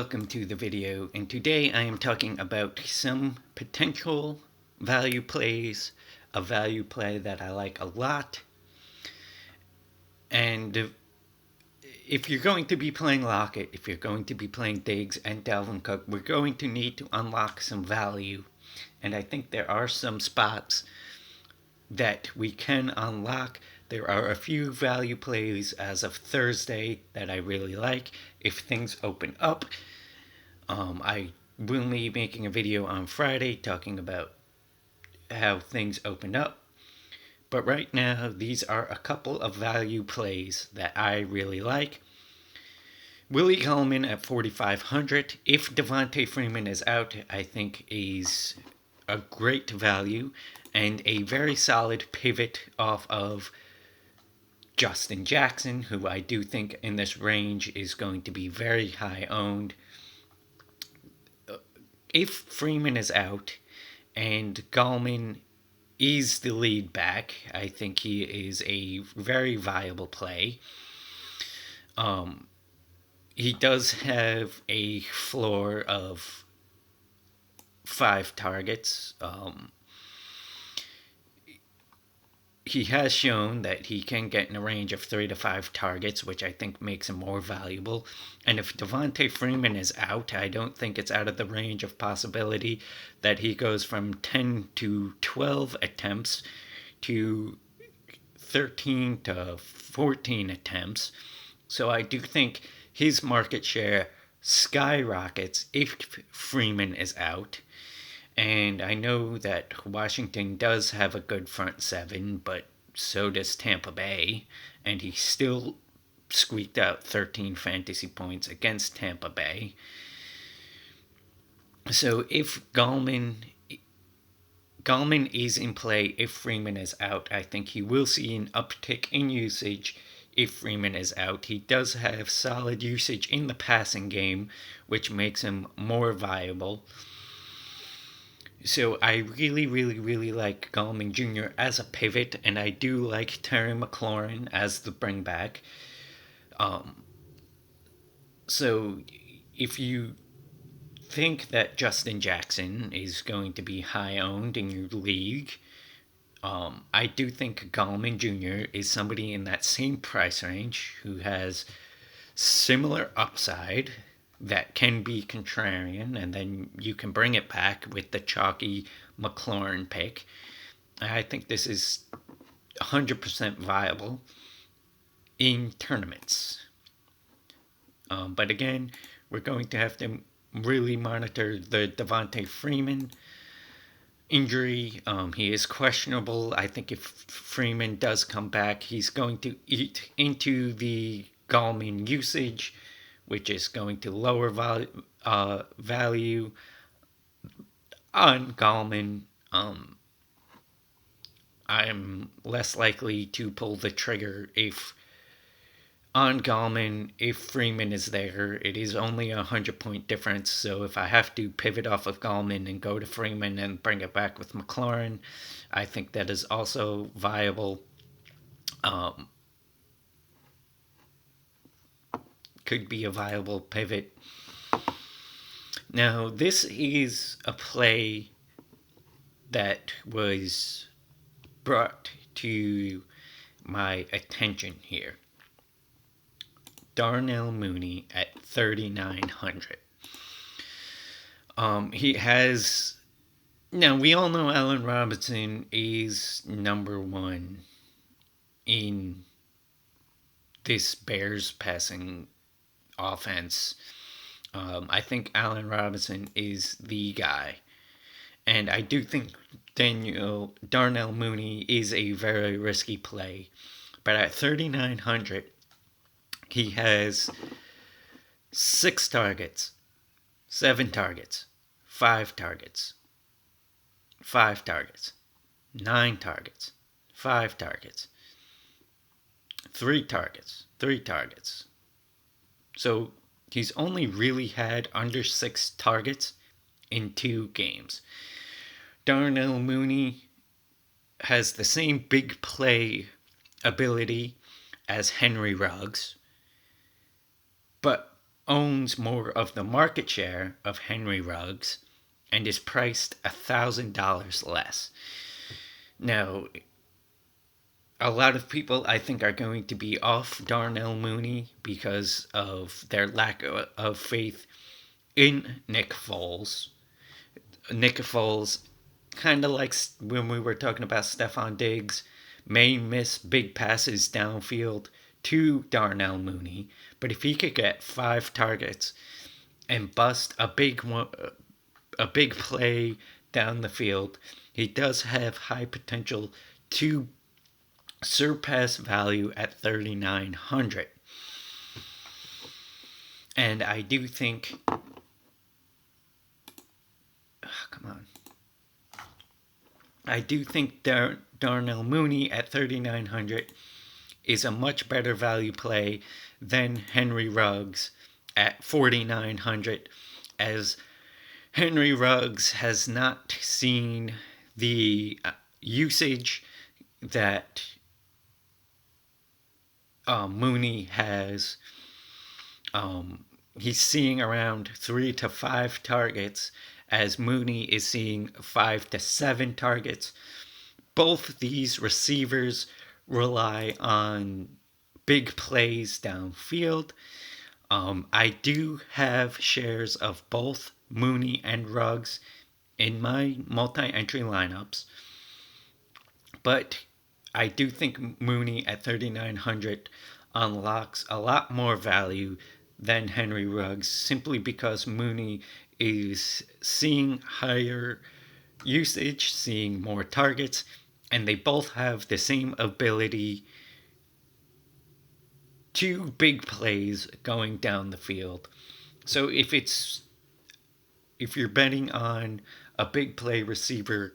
Welcome to the video, and today I am talking about some potential value plays, a value play that I like a lot. And if you're going to be playing Lockett, if you're going to be playing Diggs and Dalvin Cook, we're going to need to unlock some value. And I think there are some spots that we can unlock. There are a few value plays as of Thursday that I really like. If things open up, I will be making a video on Friday talking about how things opened up. But right now, these are a couple of value plays that I really like. Willie Gallman at 4,500. If Devonta Freeman is out, I think is a great value and a very solid pivot off of Justin Jackson, who I do think in this range is going to be very high owned. If Freeman is out and Gallman is the lead back, I think he is a very viable play. He does have a floor of 5 targets. He has shown that he can get in a range of 3 to 5 targets, which I think makes him more valuable. And if Devonta Freeman is out, I don't think it's out of the range of possibility that he goes from 10 to 12 attempts to 13 to 14 attempts. So I do think his market share skyrockets if Freeman is out. And I know that Washington does have a good front seven, but so does Tampa Bay. And he still squeaked out 13 fantasy points against Tampa Bay. So if Gallman is in play, if Freeman is out, I think he will see an uptick in usage if Freeman is out. He does have solid usage in the passing game, which makes him more viable. So I really, really, really like Gallman Jr. as a pivot, and I do like Terry McLaurin as the bring back. So if you think that Justin Jackson is going to be high owned in your league, I do think Gallman Jr. is somebody in that same price range who has similar upside that can be contrarian, and then you can bring it back with the chalky McLaurin pick. I think this is 100% viable in tournaments. But again, we're going to have to really monitor the Devonta Freeman injury. He is questionable. I think if Freeman does come back, he's going to eat into the Gallman usage, which is going to lower value on Gallman. I'm less likely to pull the trigger on Gallman if Freeman is there. It is only a 100-point difference, so if I have to pivot off of Gallman and go to Freeman and bring it back with McLaurin, I think that is also viable. Could be a viable pivot. Now, this is a play that was brought to my attention here. Darnell Mooney at 3,900. He has... Now, we all know Allen Robinson is number one in this Bears passing offense. I think Allen Robinson is the guy. And I do think Darnell Mooney is a very risky play. But at 3,900, he has 6 targets, 7 targets, 5 targets, 5 targets, 9 targets, 5 targets, 3 targets, 3 targets. So he's only really had under 6 targets in 2 games. Darnell Mooney has the same big play ability as Henry Ruggs, but owns more of the market share of Henry Ruggs and is priced $1,000 less. Now, a lot of people, I think, are going to be off Darnell Mooney because of their lack of faith in Nick Foles. Nick Foles, kind of like when we were talking about Stephon Diggs, may miss big passes downfield to Darnell Mooney, but if he could get 5 targets and bust a big play down the field, he does have high potential to surpass value at 3,900. And I do think, I do think Darnell Mooney at 3,900 is a much better value play than Henry Ruggs at 4,900, as Henry Ruggs has not seen the usage that Mooney has. He's seeing around 3 to 5 targets, as Mooney is seeing 5 to 7 targets. Both these receivers rely on big plays downfield. I do have shares of both Mooney and Ruggs in my multi-entry lineups, but I do think Mooney at 3,900 unlocks a lot more value than Henry Ruggs, simply because Mooney is seeing higher usage, seeing more targets, and they both have the same ability to big plays going down the field. So if you're betting on a big play receiver,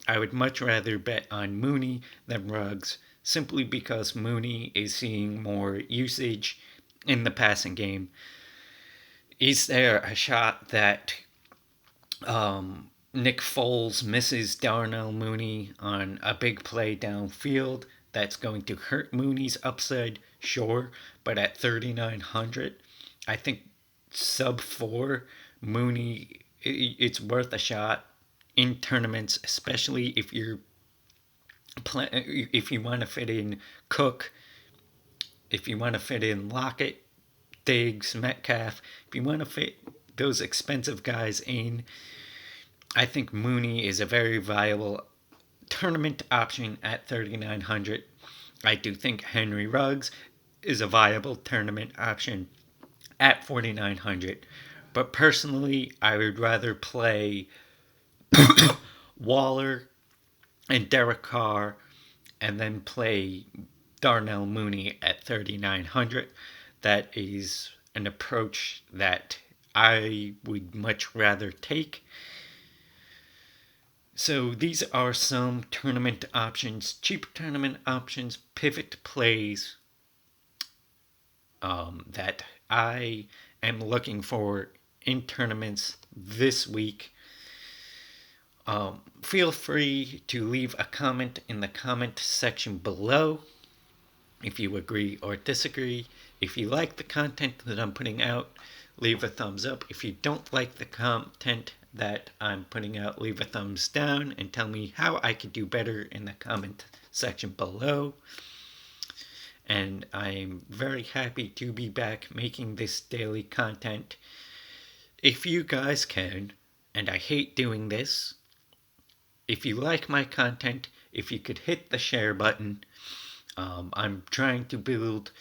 I would much rather bet on Mooney than Ruggs, simply because Mooney is seeing more usage in the passing game. Is there a shot that Nick Foles misses Darnell Mooney on a big play downfield that's going to hurt Mooney's upside? Sure, but at 3,900, I think sub 4 Mooney, it's worth a shot in tournaments, especially if you want to fit in Cook, if you want to fit in Lockett, Diggs, Metcalf, if you want to fit those expensive guys in, I think Mooney is a very viable tournament option at 3,900. I do think Henry Ruggs is a viable tournament option at 4,900. But personally, I would rather play Waller and Derek Carr and then play Darnell Mooney at 3,900. That is an approach that I would much rather take. So these are some tournament options, cheap tournament options, pivot plays that I am looking for in tournaments this week. Feel free to leave a comment in the comment section below if you agree or disagree. If you like the content that I'm putting out, leave a thumbs up. If you don't like the content that I'm putting out, leave a thumbs down and tell me how I could do better in the comment section below. And I'm very happy to be back making this daily content. If you guys can, and I hate doing this, if you like my content, if you could hit the share button. I'm trying to build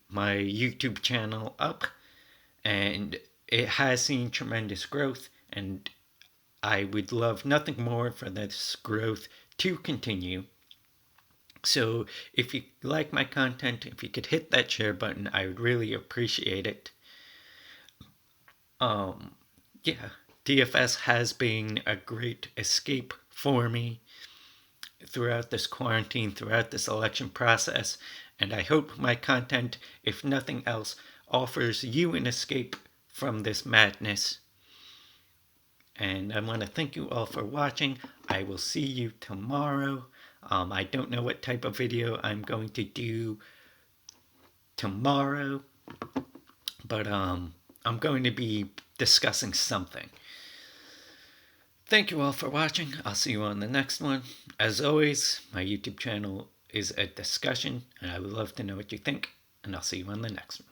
my YouTube channel up, and it has seen tremendous growth, and I would love nothing more for this growth to continue. So if you like my content, if you could hit that share button, I would really appreciate it. DFS has been a great escape for me throughout this quarantine, throughout this election process, and I hope my content, if nothing else, offers you an escape from this madness. And I want to thank you all for watching. I will see you tomorrow. I don't know what type of video I'm going to do tomorrow, but I'm I'm going to be discussing something. Thank you all for watching. I'll see you on the next one. As always, my YouTube channel is a discussion, and I would love to know what you think, and I'll see you on the next one.